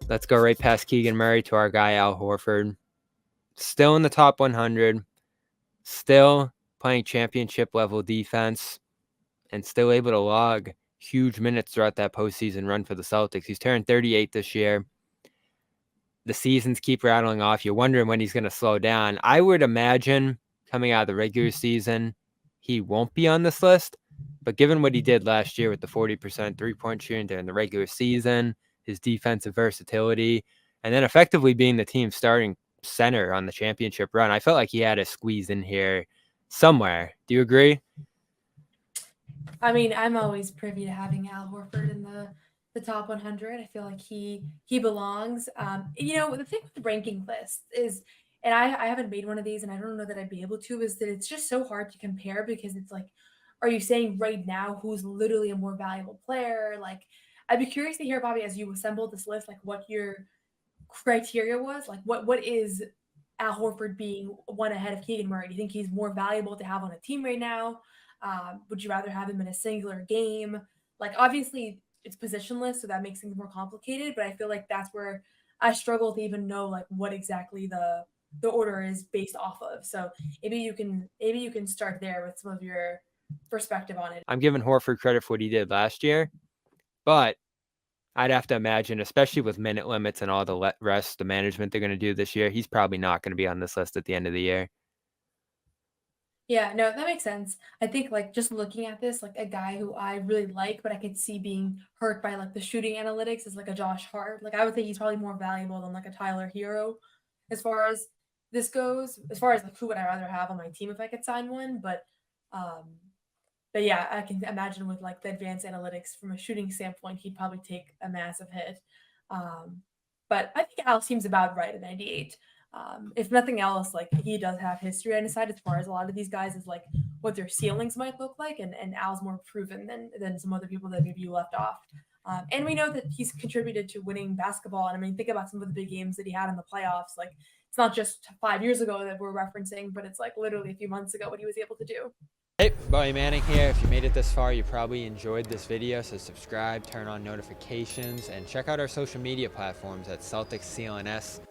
Let's go right past Keegan Murray to our guy, Al Horford. Still in the top 100. Still playing championship level defense. And still able to log huge minutes throughout that postseason run for the Celtics. He's turned 38 this year. The seasons keep rattling off. You're wondering when he's going to slow down. I would imagine coming out of the regular season, he won't be on this list. But given what he did last year with the 40% three-point shooting during the regular season, his defensive versatility, and then effectively being the team's starting center on the championship run, I felt like he had to squeeze in here somewhere. Do you agree? I mean, I'm always privy to having Al Horford in the top 100. I feel like he belongs. The thing with the ranking list is, and I haven't made one of these, and I don't know that I'd be able to, is that it's just so hard to compare because it's like, are you saying right now who's literally a more valuable player? Like, I'd be curious to hear, Bobby, as you assembled this list, like what your criteria was. Like, what is Al Horford being one ahead of Keegan Murray? Do you think he's more valuable to have on a team right now? Would you rather have him in a singular game? Like, obviously, it's positionless, so that makes things more complicated. But I feel like that's where I struggle to even know like what exactly the order is based off of. So maybe you can start there with some of your perspective on it. I'm giving Horford credit for what he did last year, but I'd have to imagine, especially with minute limits and all the rest, the management they're going to do this year, he's probably not going to be on this list at the end of the year. Yeah, no, that makes sense. I think like just looking at this, like a guy who I really like, but I could see being hurt by like the shooting analytics is like a Josh Hart. Like I would think he's probably more valuable than like a Tyler Hero as far as this goes. As far as like who would I rather have on my team if I could sign one, um but yeah, I can imagine with like the advanced analytics from a shooting standpoint, he'd probably take a massive hit. Um, but I think Al seems about right at 98. If nothing else, like he does have history on his side as far as a lot of these guys is like what their ceilings might look like, and Al's more proven than some other people that maybe you left off. And we know that he's contributed to winning basketball. And I mean, think about some of the big games that he had in the playoffs. Like it's not just 5 years ago that we're referencing, but it's like literally a few months ago what he was able to do. Hey, Bobby Manning here. If you made it this far, you probably enjoyed this video, so subscribe, turn on notifications, and check out our social media platforms at Celtics CLNS.